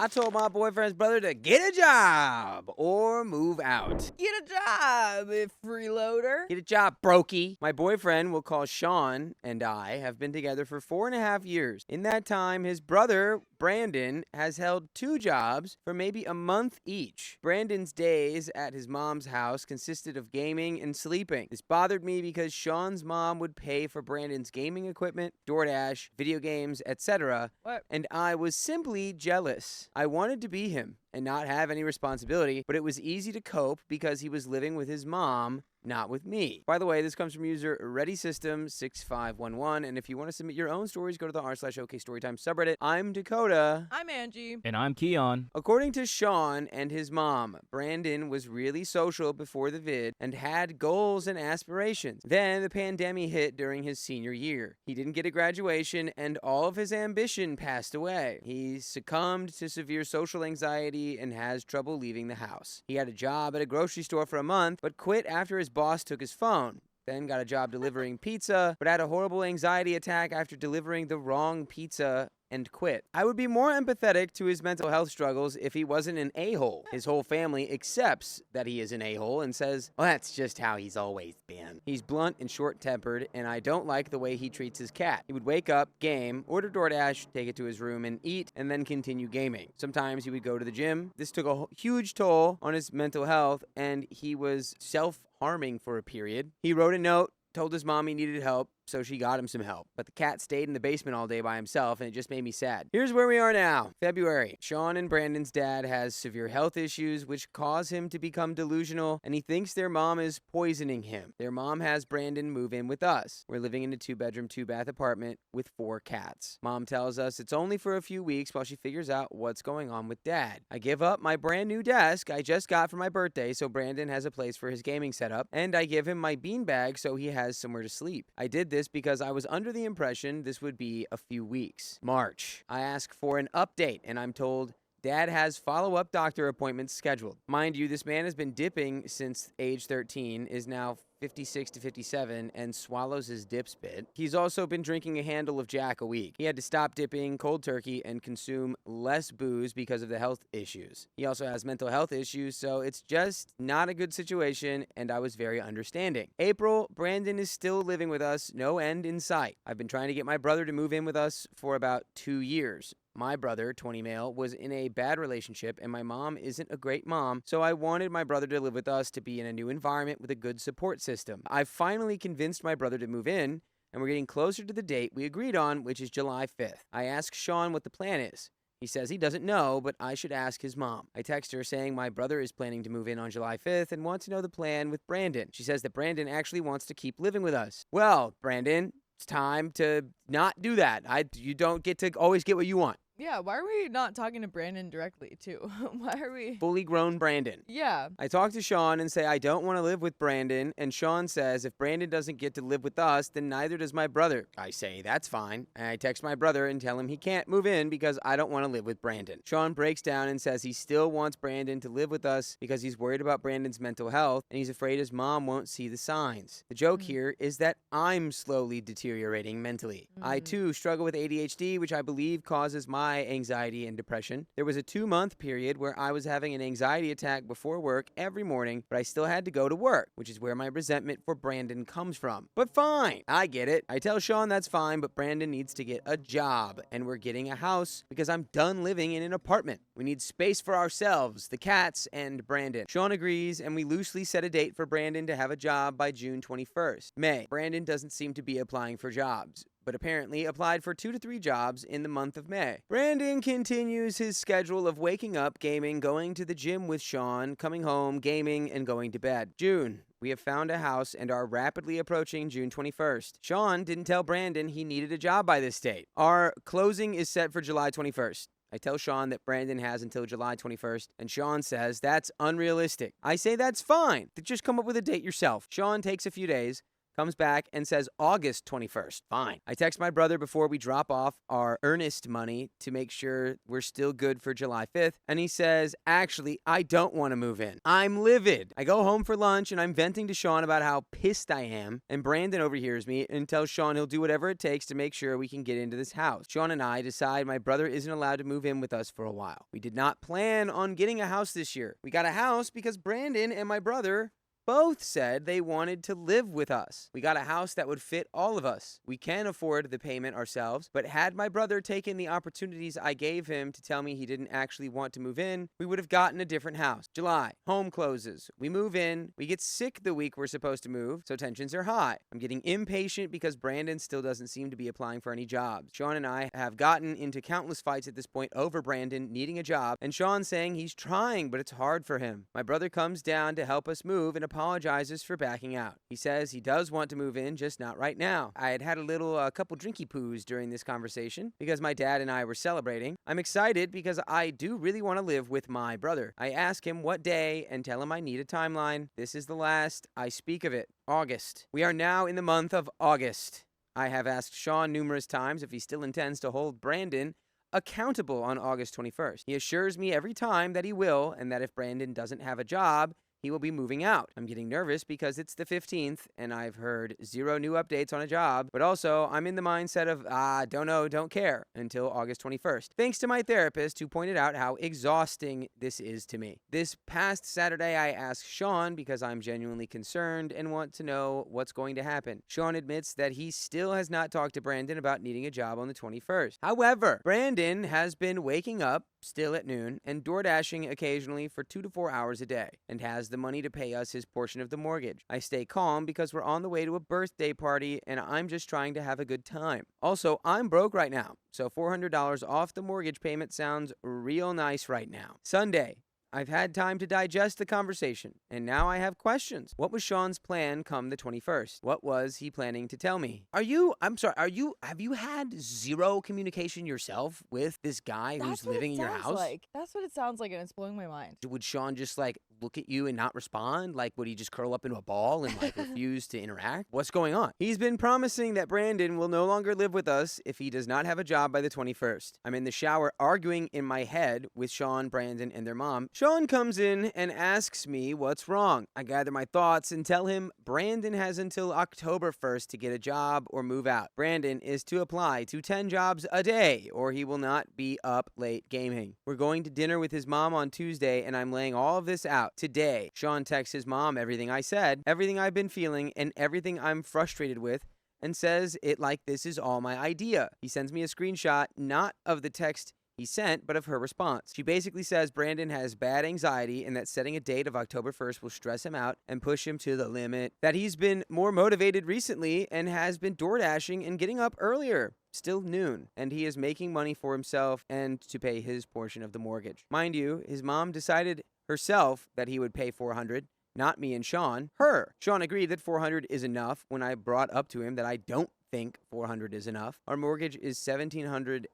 I told my boyfriend's brother to get a job or move out. Get a job, freeloader. Get a job, brokey. My boyfriend, we'll call Sean, and I have been together for 4.5 years. In that time, his brother, Brandon, has held 2 jobs for maybe a month each. Brandon's days at his mom's house consisted of gaming and sleeping. This bothered me because Sean's mom would pay for Brandon's gaming equipment, DoorDash, video games, etc. And I was simply jealous. I wanted to be him and not have any responsibility, but it was easy to cope because he was living with his mom, not with me. By the way, this comes from user ReadySystem6511, and if you want to submit your own stories, go to the r/OKStorytime subreddit. I'm Dakota. I'm Angie. And I'm Keon. According to Sean and his mom, Brandon was really social before the vid and had goals and aspirations. Then the pandemic hit during his senior year. He didn't get a graduation and all of his ambition passed away. He succumbed to severe social anxiety and has trouble leaving the house. He had a job at a grocery store for a month, but quit after his boss took his phone. Then got a job delivering pizza, but had a horrible anxiety attack after delivering the wrong pizza and quit. I would be more empathetic to his mental health struggles if he wasn't an a-hole. His whole family accepts that he is an a-hole and says, well, that's just how he's always been. He's blunt and short-tempered, and I don't like the way he treats his cat. He would wake up, game, order DoorDash, take it to his room and eat, and then continue gaming. Sometimes he would go to the gym. This took a huge toll on his mental health, and he was self-harming for a period. He wrote a note, told his mom he needed help, so she got him some help. But the cat stayed in the basement all day by himself, and it just made me sad. Here's where we are now. February. Sean and Brandon's dad has severe health issues, which cause him to become delusional, and he thinks their mom is poisoning him. Their mom has Brandon move in with us. We're living in a 2-bedroom, 2-bath apartment with 4 cats. Mom tells us it's only for a few weeks while she figures out what's going on with dad. I give up my brand new desk I just got for my birthday so Brandon has a place for his gaming setup, and I give him my beanbag so he has somewhere to sleep. I did this because I was under the impression this would be a few weeks. March. I ask for an update, and I'm told Dad has follow-up doctor appointments scheduled. Mind you, this man has been dipping since age 13, is now 56 to 57, and swallows his dip spit. He's also been drinking a handle of Jack a week. He had to stop dipping cold turkey and consume less booze because of the health issues. He also has mental health issues, so it's just not a good situation, and I was very understanding. April, Brandon is still living with us, no end in sight. I've been trying to get my brother to move in with us for about 2 years. My brother, 20 male, was in a bad relationship, and my mom isn't a great mom, so I wanted my brother to live with us to be in a new environment with a good support system. I finally convinced my brother to move in, and we're getting closer to the date we agreed on, which is July 5th. I asked Sean what the plan is. He says he doesn't know, but I should ask his mom. I text her saying my brother is planning to move in on July 5th and want to know the plan with Brandon. She says that Brandon actually wants to keep living with us. Well, Brandon, it's time to not do that. You don't get to always get what you want. Yeah, why are we not talking to Brandon directly, too? Why are we... Fully grown Brandon. Yeah. I talk to Sean and say I don't want to live with Brandon, and Sean says if Brandon doesn't get to live with us, then neither does my brother. I say that's fine, and I text my brother and tell him he can't move in because I don't want to live with Brandon. Sean breaks down and says he still wants Brandon to live with us because he's worried about Brandon's mental health, and he's afraid his mom won't see the signs. The joke here is that I'm slowly deteriorating mentally. I, too, struggle with ADHD, which I believe causes my anxiety and depression. There was a 2-month period where I was having an anxiety attack before work every morning, but I still had to go to work, which is where my resentment for Brandon comes from. But fine, I get it. I tell Sean that's fine, but Brandon needs to get a job, and we're getting a house because I'm done living in an apartment. We need space for ourselves, the cats, and Brandon. Sean agrees, and we loosely set a date for Brandon to have a job by June 21st. May. Brandon doesn't seem to be applying for jobs, but apparently applied for 2 to 3 jobs in the month of May. Brandon continues his schedule of waking up, gaming, going to the gym with Sean, coming home, gaming, and going to bed. June. We have found a house and are rapidly approaching June 21st. Sean didn't tell Brandon he needed a job by this date. Our closing is set for July 21st. I tell Sean that Brandon has until July 21st, and Sean says that's unrealistic. I say that's fine. Just come up with a date yourself. Sean takes a few days, Comes back and says August 21st. Fine. I text my brother before we drop off our earnest money to make sure we're still good for July 5th, and he says, actually, I don't want to move in. I'm livid. I go home for lunch and I'm venting to Sean about how pissed I am, and Brandon overhears me and tells Sean he'll do whatever it takes to make sure we can get into this house. Sean and I decide my brother isn't allowed to move in with us for a while. We did not plan on getting a house this year. We got a house because Brandon and my brother both said they wanted to live with us. We got a house that would fit all of us. We can afford the payment ourselves, but had my brother taken the opportunities I gave him to tell me he didn't actually want to move in, we would have gotten a different house. July, home closes. We move in. We get sick the week we're supposed to move, so tensions are high. I'm getting impatient because Brandon still doesn't seem to be applying for any jobs. Sean and I have gotten into countless fights at this point over Brandon needing a job, and Sean saying he's trying, but it's hard for him. My brother comes down to help us move and apologizes for backing out. He says he does want to move in, just not right now. I had a couple drinky poos during this conversation because my dad and I were celebrating. I'm excited because I do really want to live with my brother. I ask him what day and tell him I need a timeline. This is the last I speak of it. August. We are now in the month of August. I have asked Sean numerous times if he still intends to hold Brandon accountable on August 21st. He assures me every time that he will, and that if Brandon doesn't have a job, he will be moving out. I'm getting nervous because it's the 15th and I've heard 0 new updates on a job, but also I'm in the mindset of, don't know, don't care until August 21st. Thanks to my therapist who pointed out how exhausting this is to me. This past Saturday, I asked Sean because I'm genuinely concerned and want to know what's going to happen. Sean admits that he still has not talked to Brandon about needing a job on the 21st. However, Brandon has been waking up still at noon and DoorDashing occasionally for 2 to 4 hours a day and has the money to pay us his portion of the mortgage. I stay calm because we're on the way to a birthday party and I'm just trying to have a good time. Also, I'm broke right now, so $400 off the mortgage payment sounds real nice right now. Sunday. I've had time to digest the conversation, and now I have questions. What was Sean's plan come the 21st? What was he planning to tell me? Have you had 0 communication yourself with this guy who's living in your house? That's what it sounds like, and it's blowing my mind. Would Sean just look at you and not respond? Would he just curl up into a ball and refuse to interact? What's going on? He's been promising that Brandon will no longer live with us if he does not have a job by the 21st. I'm in the shower arguing in my head with Sean, Brandon, and their mom. Sean comes in and asks me what's wrong. I gather my thoughts and tell him Brandon has until October 1st to get a job or move out. Brandon is to apply to 10 jobs a day or he will not be up late gaming. We're going to dinner with his mom on Tuesday and I'm laying all of this out today. Sean texts his mom everything I said, everything I've been feeling, and everything I'm frustrated with, and says it like this is all my idea. He sends me a screenshot, not of the text he sent, but of her response. She basically says Brandon has bad anxiety and that setting a date of October 1st will stress him out and push him to the limit, that he's been more motivated recently and has been DoorDashing and getting up earlier. Still noon, and he is making money for himself and to pay his portion of the mortgage. Mind you, his mom decided herself that he would pay $400, not me and Sean, her. Sean agreed that $400 is enough when I brought up to him that I don't think $400 is enough. Our mortgage is $1,750.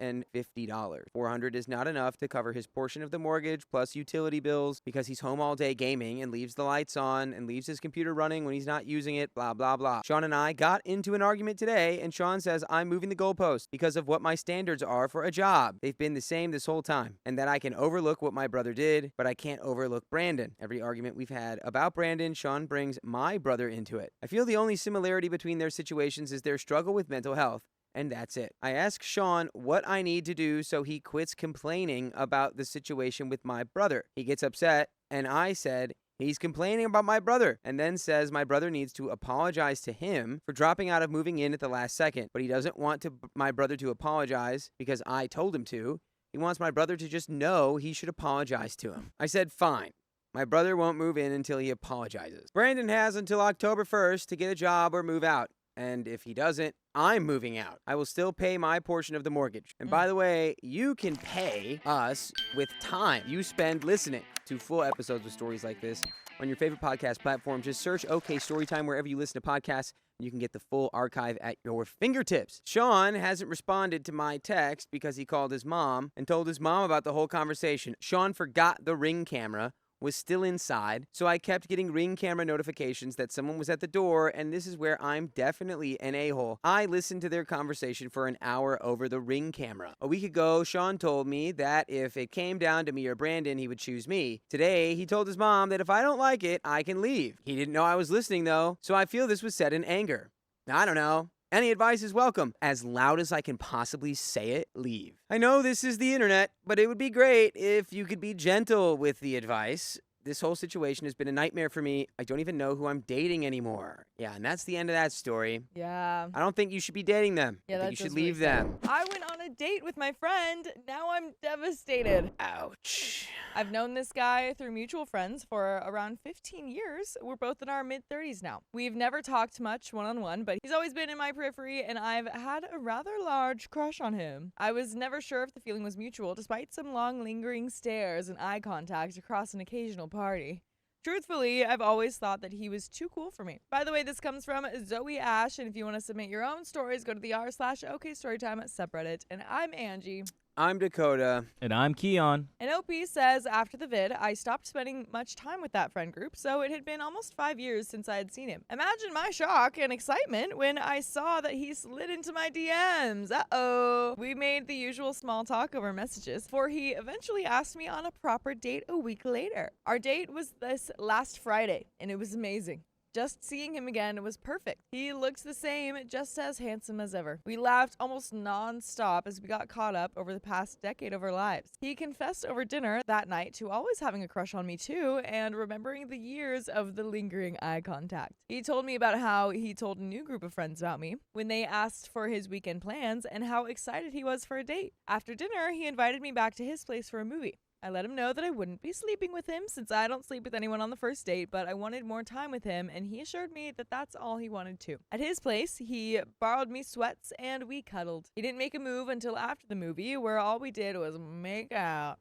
$400 is not enough to cover his portion of the mortgage plus utility bills because he's home all day gaming and leaves the lights on and leaves his computer running when he's not using it, blah, blah, blah. Sean and I got into an argument today and Sean says I'm moving the goalpost because of what my standards are for a job. They've been the same this whole time and that I can overlook what my brother did, but I can't overlook Brandon. Every argument we've had about Brandon, Sean brings my brother into it. I feel the only similarity between their situations is their struggle with mental health, and that's it. I ask Sean what I need to do so he quits complaining about the situation with my brother. He gets upset, and I said, he's complaining about my brother, and then says my brother needs to apologize to him for dropping out of moving in at the last second, but he doesn't want my brother to apologize because I told him to. He wants my brother to just know he should apologize to him. I said, fine. My brother won't move in until he apologizes. Brandon has until October 1st to get a job or move out. And if he doesn't, I'm moving out. I will still pay my portion of the mortgage. And by the way, you can pay us with time you spend listening to full episodes with stories like this on your favorite podcast platform. Just search OK Storytime wherever you listen to podcasts. You can get the full archive at your fingertips. Sean hasn't responded to my text because he called his mom and told his mom about the whole conversation. Sean forgot the Ring camera was still inside, so I kept getting Ring camera notifications that someone was at the door, and this is where I'm definitely an a-hole. I listened to their conversation for an hour over the Ring camera. A week ago, Sean told me that if it came down to me or Brandon, he would choose me. Today, he told his mom that if I don't like it, I can leave. He didn't know I was listening though, so I feel this was said in anger. I don't know. Any advice is welcome. As loud as I can possibly say it, leave. I know this is the internet, but it would be great if you could be gentle with the advice. This whole situation has been a nightmare for me. I don't even know who I'm dating anymore. Yeah, and that's the end of that story. Yeah. I don't think you should be dating them. Yeah, I think you that should does really leave them. I went on a date with my friend. Now I'm devastated. Ouch. I've known this guy through mutual friends for around 15 years. We're both in our mid-30s now. We've never talked much one-on-one, but he's always been in my periphery, and I've had a rather large crush on him. I was never sure if the feeling was mutual, despite some long, lingering stares and eye contact across an occasional party. Truthfully, I've always thought that he was too cool for me. By the way, this comes from Zoe Ash, and if you want to submit your own stories, go to the r/OKStorytime subreddit. And I'm Angie. I'm Dakota. And I'm Keon. And OP says, after the vid, I stopped spending much time with that friend group, so it had been almost 5 years since I had seen him. Imagine my shock and excitement when I saw that he slid into my DMs. Uh-oh. We made the usual small talk over messages, for he eventually asked me on a proper date a week later. Our date was this last Friday, and it was amazing. Just seeing him again was perfect. He looked the same, just as handsome as ever. We laughed almost non-stop as we got caught up over the past decade of our lives. He confessed over dinner that night to always having a crush on me too, and remembering the years of the lingering eye contact. He told me about how he told a new group of friends about me when they asked for his weekend plans and how excited he was for a date. After dinner, he invited me back to his place for a movie. I let him know that I wouldn't be sleeping with him since I don't sleep with anyone on the first date, but I wanted more time with him, and he assured me that that's all he wanted too. At his place, he borrowed me sweats and we cuddled. He didn't make a move until after the movie, where all we did was make out.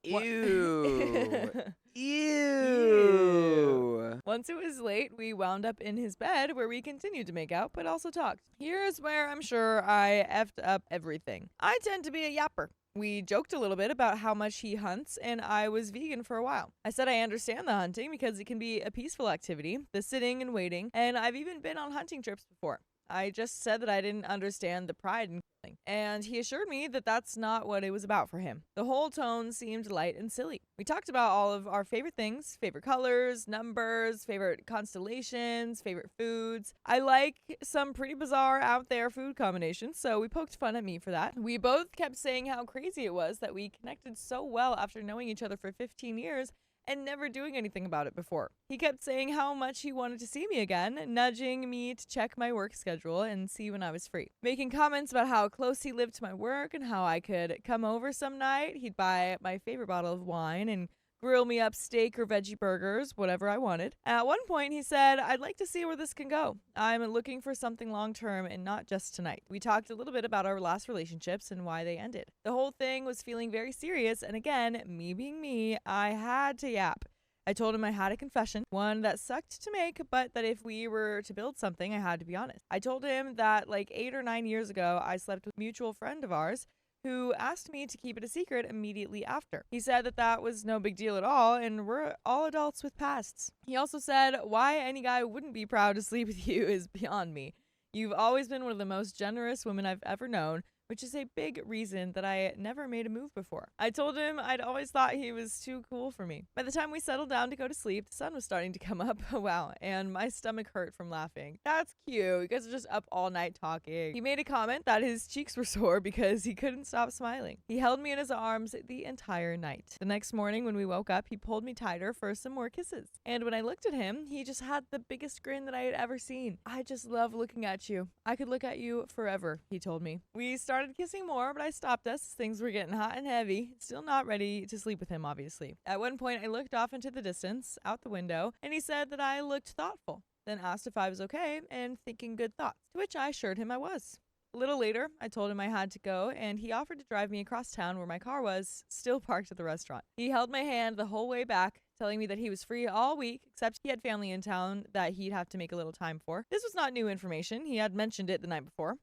Ew. Ew. Once it was late, we wound up in his bed where we continued to make out, but also talked. Here's where I'm sure I effed up everything. I tend to be a yapper. We joked a little bit about how much he hunts, and I was vegan for a while. I said I understand the hunting because it can be a peaceful activity, the sitting and waiting, and I've even been on hunting trips before. I just said that I didn't understand the pride in killing, and he assured me that that's not what it was about for him. The whole tone seemed light and silly. We talked about all of our favorite things, favorite colors, numbers, favorite constellations, favorite foods. I like some pretty bizarre out there food combinations, so we poked fun at me for that. We both kept saying how crazy it was that we connected so well after knowing each other for 15 years and never doing anything about it before. He kept saying how much he wanted to see me again, nudging me to check my work schedule and see when I was free. Making comments about how close he lived to my work and how I could come over some night. He'd buy my favorite bottle of wine and grill me up steak or veggie burgers, whatever I wanted. At one point, he said, I'd like to see where this can go. I'm looking for something long-term and not just tonight. We talked a little bit about our last relationships and why they ended. The whole thing was feeling very serious, and again, me being me, I had to yap. I told him I had a confession, one that sucked to make, but that if we were to build something, I had to be honest. I told him that like 8 or 9 years ago, I slept with a mutual friend of ours who asked me to keep it a secret immediately after. He said that that was no big deal at all, and we're all adults with pasts. He also said, why any guy wouldn't be proud to sleep with you is beyond me. You've always been one of the most generous women I've ever known, which is a big reason that I never made a move before. I told him I'd always thought he was too cool for me. By the time we settled down to go to sleep, the sun was starting to come up. Wow, and my stomach hurt from laughing. That's cute. You guys are just up all night talking. He made a comment that his cheeks were sore because he couldn't stop smiling. He held me in his arms the entire night. The next morning when we woke up, he pulled me tighter for some more kisses. And when I looked at him, he just had the biggest grin that I had ever seen. I just love looking at you. I could look at you forever, he told me. We started kissing more, but I stopped us. Things were getting hot and heavy. Still not ready to sleep with him, obviously. At one point, I looked off into the distance, out the window, and he said that I looked thoughtful. Then asked if I was okay and thinking good thoughts, to which I assured him I was. A little later, I told him I had to go, and he offered to drive me across town where my car was, still parked at the restaurant. He held my hand the whole way back, telling me that he was free all week, except he had family in town that he'd have to make a little time for. This was not new information. He had mentioned it the night before.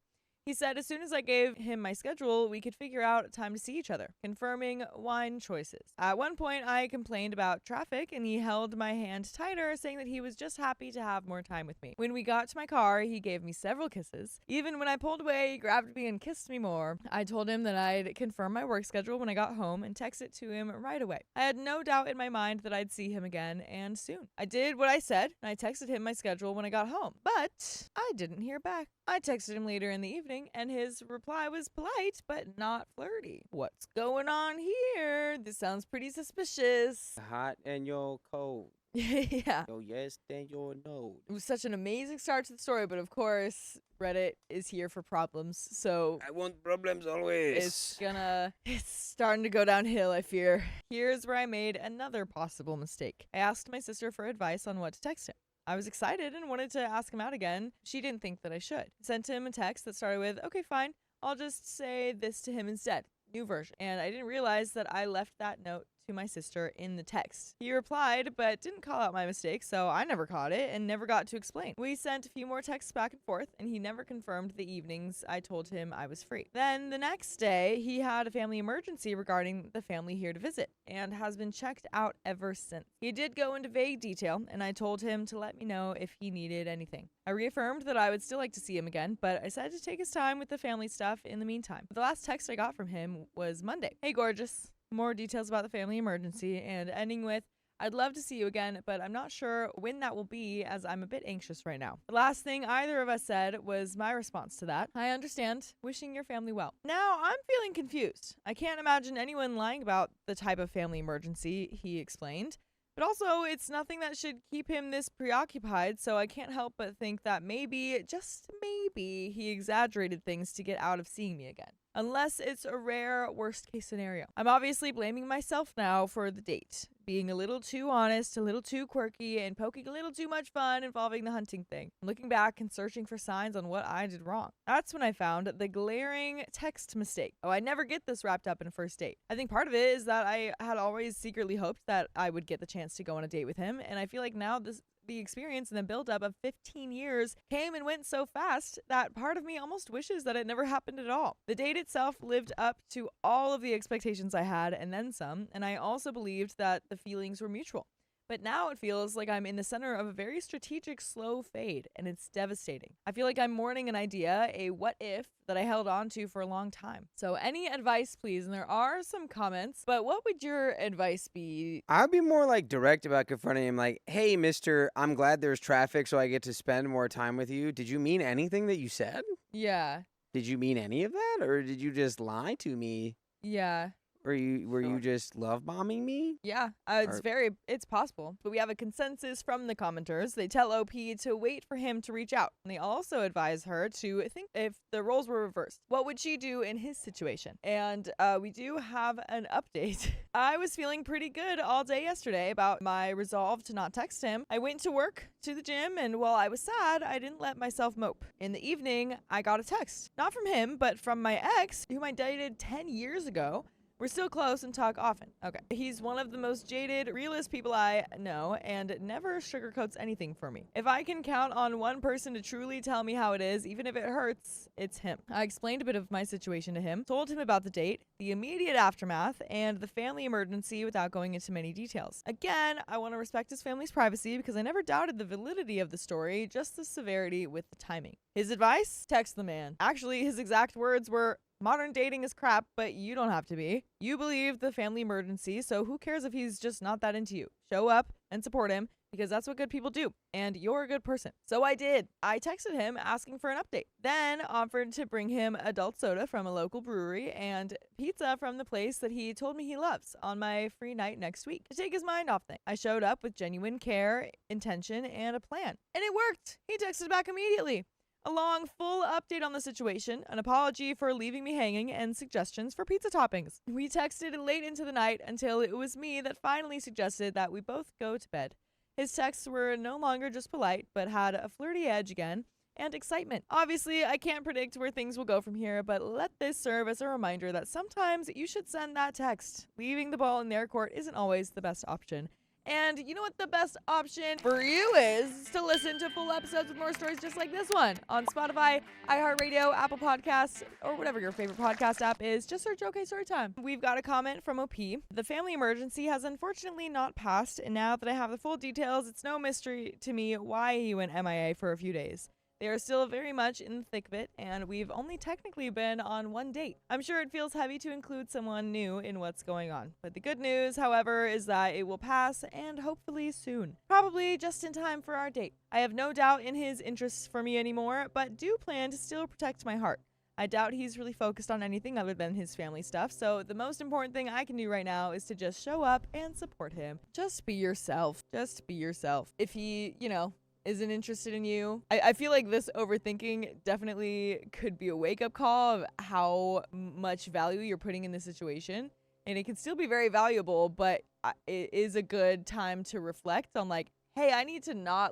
He said as soon as I gave him my schedule, we could figure out a time to see each other, confirming wine choices. At one point, I complained about traffic, and he held my hand tighter, saying that he was just happy to have more time with me. When we got to my car, he gave me several kisses. Even when I pulled away, he grabbed me and kissed me more. I told him that I'd confirm my work schedule when I got home and text it to him right away. I had no doubt in my mind that I'd see him again, and soon. I did what I said, and I texted him my schedule when I got home, but I didn't hear back. I texted him later in the evening, and his reply was polite, but not flirty. What's going on here? This sounds pretty suspicious. Hot and you're cold. Yeah. Yo, yes, then you're no. It was such an amazing start to the story, but of course, Reddit is here for problems, so I want problems always. it's starting to go downhill, I fear. Here's where I made another possible mistake. I asked my sister for advice on what to text him. I was excited and wanted to ask him out again. She didn't think that I should. Sent him a text that started with, "Okay, fine. I'll just say this to him instead." New version. And I didn't realize that I left that note to my sister in the text. He replied, but didn't call out my mistake, so I never caught it and never got to explain. We sent a few more texts back and forth, and he never confirmed the evenings I told him I was free. Then the next day, he had a family emergency regarding the family here to visit, and has been checked out ever since. He did go into vague detail, and I told him to let me know if he needed anything. I reaffirmed that I would still like to see him again, but I said to take his time with the family stuff in the meantime. The last text I got from him was Monday. "Hey, gorgeous." More details about the family emergency, and ending with, "I'd love to see you again, but I'm not sure when that will be as I'm a bit anxious right now." The last thing either of us said was my response to that. "I understand. Wishing your family well." Now, I'm feeling confused. I can't imagine anyone lying about the type of family emergency he explained. But also, it's nothing that should keep him this preoccupied, so I can't help but think that maybe, just maybe, he exaggerated things to get out of seeing me again. Unless it's a rare worst-case scenario. I'm obviously blaming myself now for the date. Being a little too honest, a little too quirky, and poking a little too much fun involving the hunting thing. Looking back and searching for signs on what I did wrong. That's when I found the glaring text mistake. Oh, I never get this wrapped up in a first date. I think part of it is that I had always secretly hoped that I would get the chance to go on a date with him, and I feel like now the experience and the buildup of 15 years came and went so fast that part of me almost wishes that it never happened at all. The date itself lived up to all of the expectations I had and then some, and I also believed that the feelings were mutual. But now it feels like I'm in the center of a very strategic slow fade, and it's devastating. I feel like I'm mourning an idea, a what if, that I held on to for a long time. So any advice, please? And there are some comments, but what would your advice be? I'd be more like direct about confronting him, like, "Hey, mister, I'm glad there's traffic so I get to spend more time with you. Did you mean anything that you said? Yeah. Did you mean any of that? Or did you just lie to me? Yeah. Were you just love bombing me?" Yeah, it's possible. But we have a consensus from the commenters. They tell OP to wait for him to reach out. And they also advise her to think if the roles were reversed, what would she do in his situation? And we do have an update. I was feeling pretty good all day yesterday about my resolve to not text him. I went to work, to the gym, and while I was sad, I didn't let myself mope. In the evening, I got a text. Not from him, but from my ex, whom I dated 10 years ago. We're still close and talk often. Okay. He's one of the most jaded, realist people I know and never sugarcoats anything for me. If I can count on one person to truly tell me how it is, even if it hurts, it's him. I explained a bit of my situation to him, told him about the date, the immediate aftermath, and the family emergency without going into many details. Again, I want to respect his family's privacy because I never doubted the validity of the story, just the severity with the timing. His advice? Text the man. Actually, his exact words were, "Modern dating is crap, but you don't have to be. You believe the family emergency, so who cares if he's just not that into you? Show up and support him, because that's what good people do, and you're a good person." So I did. I texted him asking for an update, then offered to bring him adult soda from a local brewery and pizza from the place that he told me he loves on my free night next week to take his mind off things. I showed up with genuine care, intention, and a plan. And it worked. He texted back immediately. A long, full update on the situation, an apology for leaving me hanging, and suggestions for pizza toppings. We texted late into the night until it was me that finally suggested that we both go to bed. His texts were no longer just polite, but had a flirty edge again, and excitement. Obviously, I can't predict where things will go from here, but let this serve as a reminder that sometimes you should send that text. Leaving the ball in their court isn't always the best option. And you know what the best option for you is? To listen to full episodes with more stories just like this one on Spotify, iHeartRadio, Apple Podcasts, or whatever your favorite podcast app is. Just search OK Storytime. We've got a comment from OP. The family emergency has unfortunately not passed, and now that I have the full details, it's no mystery to me why he went MIA for a few days. They are still very much in the thick of it, and we've only technically been on one date. I'm sure it feels heavy to include someone new in what's going on. But the good news, however, is that it will pass, and hopefully soon. Probably just in time for our date. I have no doubt in his interests for me anymore, but do plan to still protect my heart. I doubt he's really focused on anything other than his family stuff, so the most important thing I can do right now is to just show up and support him. Just be yourself. Just be yourself. If he, isn't interested in you. I feel like this overthinking definitely could be a wake-up call of how much value you're putting in the situation. And it can still be very valuable, but it is a good time to reflect on hey, I need to not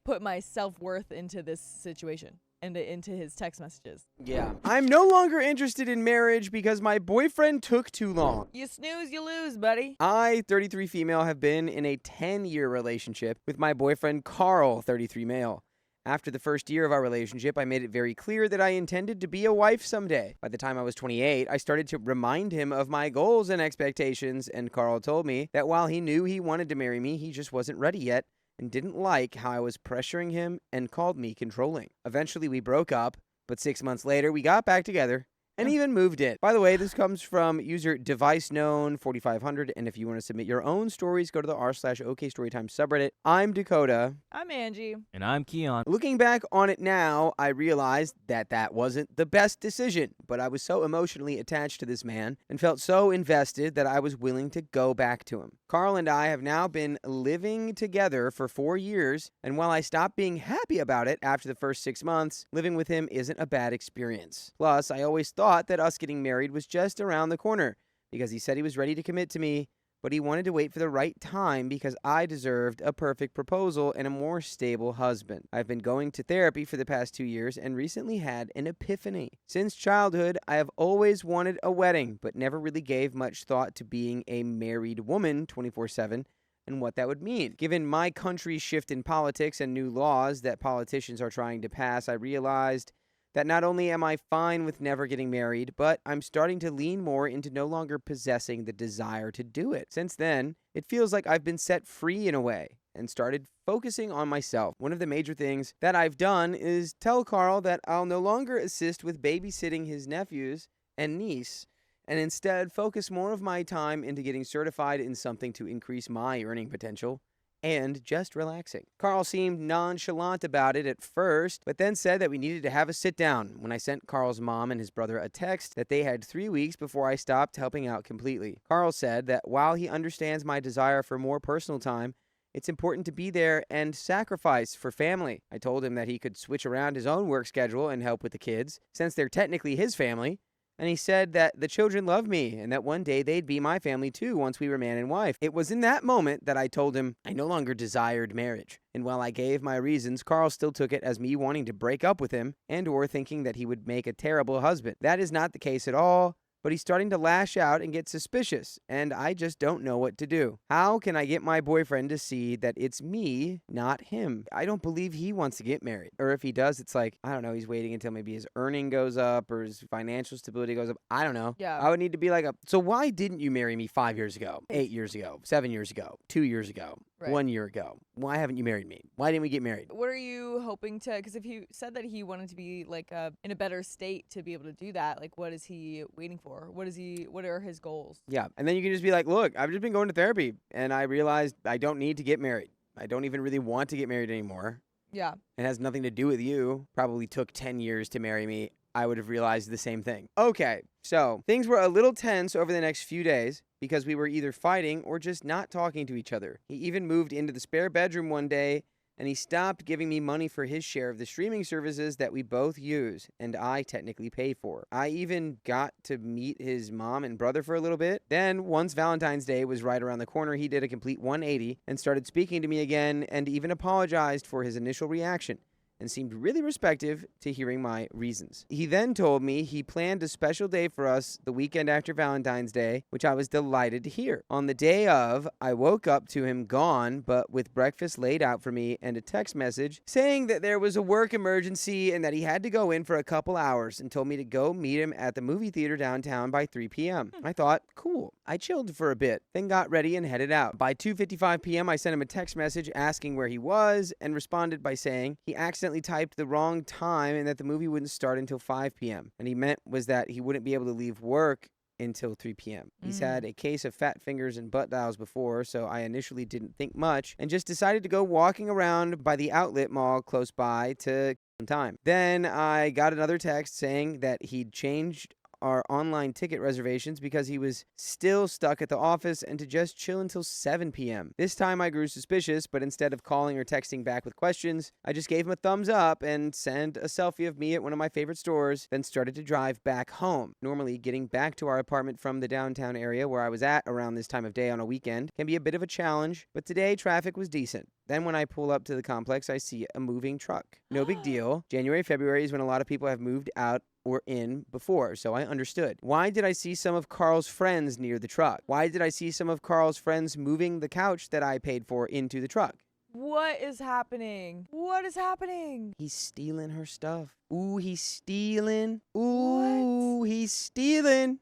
put my self-worth into this situation and into his text messages. Yeah. I'm no longer interested in marriage because my boyfriend took too long. You snooze, you lose, buddy. I, 33 female, have been in a 10-year relationship with my boyfriend Carl, 33 male. After the first year of our relationship, I made it very clear that I intended to be a wife someday. By the time I was 28, I started to remind him of my goals and expectations, and Carl told me that while he knew he wanted to marry me, he just wasn't ready yet and didn't like how I was pressuring him and called me controlling. Eventually, we broke up, but 6 months later, we got back together and even moved it. By the way, this comes from user DeviceKnown4500, and if you want to submit your own stories, go to the r/OKStorytime subreddit. I'm Dakota. I'm Angie. And I'm Keon. Looking back on it now, I realized that wasn't the best decision, but I was so emotionally attached to this man and felt so invested that I was willing to go back to him. Carl and I have now been living together for 4 years, and while I stopped being happy about it after the first 6 months, living with him isn't a bad experience. Plus, I always thought that us getting married was just around the corner because he said he was ready to commit to me, but he wanted to wait for the right time because I deserved a perfect proposal and a more stable husband. I've been going to therapy for the past 2 years and recently had an epiphany. Since childhood, I have always wanted a wedding, but never really gave much thought to being a married woman 24/7 and what that would mean. Given my country's shift in politics and new laws that politicians are trying to pass, I realized that not only am I fine with never getting married, but I'm starting to lean more into no longer possessing the desire to do it. Since then, it feels like I've been set free in a way and started focusing on myself. One of the major things that I've done is tell Carl that I'll no longer assist with babysitting his nephews and niece, and instead focus more of my time into getting certified in something to increase my earning potential and just relaxing. Carl seemed nonchalant about it at first, but then said that we needed to have a sit down when I sent Carl's mom and his brother a text that they had 3 weeks before I stopped helping out completely. Carl said that while he understands my desire for more personal time, it's important to be there and sacrifice for family. I told him that he could switch around his own work schedule and help with the kids, since they're technically his family. And he said that the children love me and that one day they'd be my family too once we were man and wife. It was in that moment that I told him I no longer desired marriage. And while I gave my reasons, Carl still took it as me wanting to break up with him and or thinking that he would make a terrible husband. That is not the case at all. But he's starting to lash out and get suspicious, and I just don't know what to do. How can I get my boyfriend to see that it's me, not him? I don't believe he wants to get married. Or if he does, it's like, I don't know, he's waiting until maybe his earning goes up or his financial stability goes up. I don't know. Yeah. I would need to be like, so why didn't you marry me 5 years ago, 8 years ago, 7 years ago, 2 years ago? Right. 1 year ago. Why haven't you married me? Why didn't we get married? What are you hoping to, because if he said that he wanted to be in a better state to be able to do that, what is he waiting for? What are his goals? Yeah. And then you can just be like, look, I've just been going to therapy and I realized I don't need to get married. I don't even really want to get married anymore. Yeah. It has nothing to do with you. Probably took 10 years to marry me. I would have realized the same thing. Okay, so things were a little tense over the next few days because we were either fighting or just not talking to each other. He even moved into the spare bedroom one day and he stopped giving me money for his share of the streaming services that we both use and I technically pay for. I even got to meet his mom and brother for a little bit. Then, once Valentine's Day was right around the corner, he did a complete 180 and started speaking to me again and even apologized for his initial reaction and seemed really receptive to hearing my reasons. He then told me he planned a special day for us the weekend after Valentine's Day, which I was delighted to hear. On the day of, I woke up to him gone, but with breakfast laid out for me and a text message saying that there was a work emergency and that he had to go in for a couple hours, and told me to go meet him at the movie theater downtown by 3 p.m. I thought, cool. I chilled for a bit, then got ready and headed out. By 2:55 p.m., I sent him a text message asking where he was and responded by saying he accidentally typed the wrong time and that the movie wouldn't start until 5 p.m. And he meant was that he wouldn't be able to leave work until 3 p.m. He's had a case of fat fingers and butt dials before, so I initially didn't think much and just decided to go walking around by the outlet mall close by to time. Then I got another text saying that he'd changed our online ticket reservations because he was still stuck at the office and to just chill until 7 p.m. This time I grew suspicious, but instead of calling or texting back with questions, I just gave him a thumbs up and sent a selfie of me at one of my favorite stores, then started to drive back home. Normally, getting back to our apartment from the downtown area where I was at around this time of day on a weekend can be a bit of a challenge, but today traffic was decent. Then when I pull up to the complex, I see a moving truck. No big deal. January, February is when a lot of people have moved out or in before, so I understood. Why did I see some of Carl's friends near the truck? Why did I see some of Carl's friends moving the couch that I paid for into the truck? What is happening? What is happening? He's stealing her stuff. Ooh, he's stealing. Ooh, he's stealing.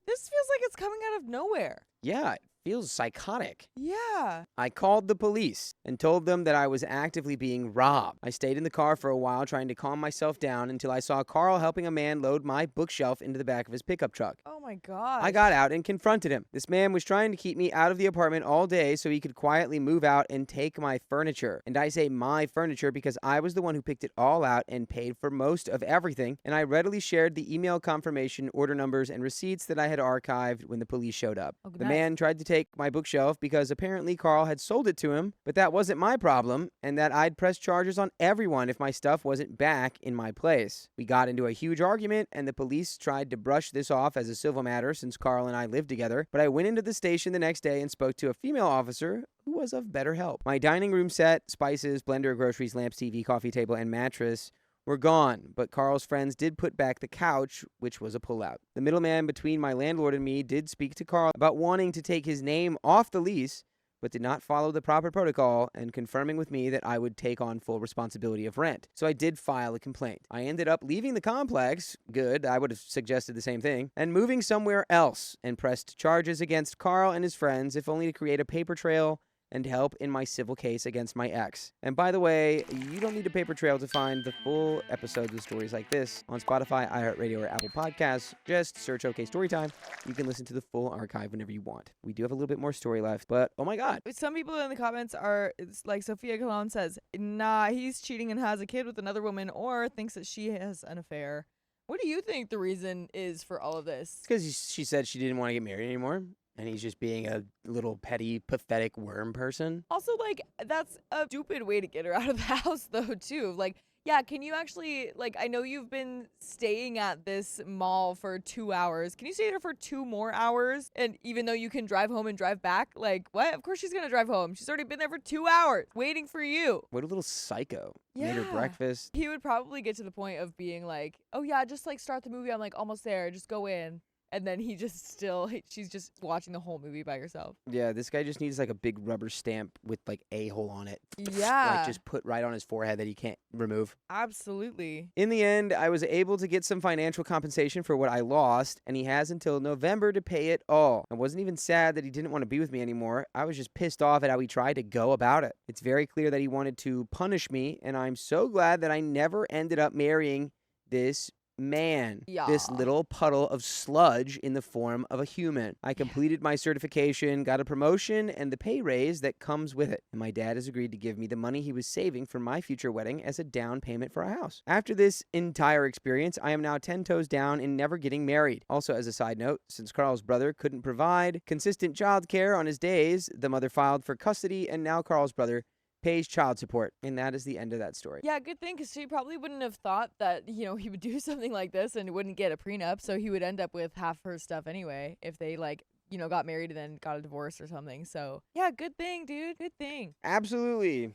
This feels like it's coming out of nowhere. Yeah, it feels psychotic. Yeah. I called the police and told them that I was actively being robbed. I stayed in the car for a while trying to calm myself down until I saw Carl helping a man load my bookshelf into the back of his pickup truck. Oh my God. I got out and confronted him. This man was trying to keep me out of the apartment all day so he could quietly move out and take my furniture. And I say my furniture because I was the one who picked it all out and paid for most of everything, and I readily shared the email confirmation, order numbers, and receipts that I had archived when the police showed up. Oh, The nice. man tried to take my bookshelf because apparently Carl had sold it to him, but that wasn't my problem, and that I'd press charges on everyone if my stuff wasn't back in my place. We got into a huge argument, and the police tried to brush this off as a civil matter since Carl and I lived together, but I went into the station the next day and spoke to a female officer who was of better help. My dining room set, spices, blender, groceries, lamps, TV, coffee table, and mattress were gone, but Carl's friends did put back the couch, which was a pullout. The middleman between my landlord and me did speak to Carl about wanting to take his name off the lease, but did not follow the proper protocol and confirming with me that I would take on full responsibility of rent. So I did file a complaint. I ended up leaving the complex, good, I would have suggested the same thing, and moving somewhere else and pressed charges against Carl and his friends, if only to create a paper trail and help in my civil case against my ex. And by the way, you don't need a paper trail to find the full episodes of stories like this on Spotify, iHeartRadio, or Apple Podcasts. Just search OK Storytime. You can listen to the full archive whenever you want. We do have a little bit more story left, but oh my God. Some people in the comments are, it's like Sophia Colon says, nah, he's cheating and has a kid with another woman or thinks that she has an affair. What do you think the reason is for all of this? Because she said she didn't want to get married anymore. And he's just being a little petty, pathetic worm person. Also, like, that's a stupid way to get her out of the house, though, too. Like, yeah, can you actually, like, I know you've been staying at this mall for 2 hours. Can you stay there for 2 more hours? And even though you can drive home and drive back, like, what? Of course she's going to drive home. She's already been there for 2 hours waiting for you. What a little psycho. Yeah. Made her breakfast. He would probably get to the point of being like, oh, yeah, just, like, start the movie. I'm, like, almost there. Just go in. And then she's just watching the whole movie by herself. Yeah, this guy just needs like a big rubber stamp with like a-hole on it. Yeah. Like just put right on his forehead that he can't remove. Absolutely. In the end, I was able to get some financial compensation for what I lost, and he has until November to pay it all. I wasn't even sad that he didn't want to be with me anymore. I was just pissed off at how he tried to go about it. It's very clear that he wanted to punish me, and I'm so glad that I never ended up marrying this man, Yeah. this little puddle of sludge in the form of a human. I completed my certification, got a promotion, and the pay raise that comes with it. And my dad has agreed to give me the money he was saving for my future wedding as a down payment for a house. After this entire experience, I am now 10 toes down in never getting married. Also, as a side note, since Carl's brother couldn't provide consistent child care on his days, the mother filed for custody, and now Carl's brother pays child support. And that is the end of that story. Yeah, good thing, because she probably wouldn't have thought that, he would do something like this and wouldn't get a prenup, so he would end up with half her stuff anyway if they, got married and then got a divorce or something. So, yeah, good thing, dude. Good thing. Absolutely.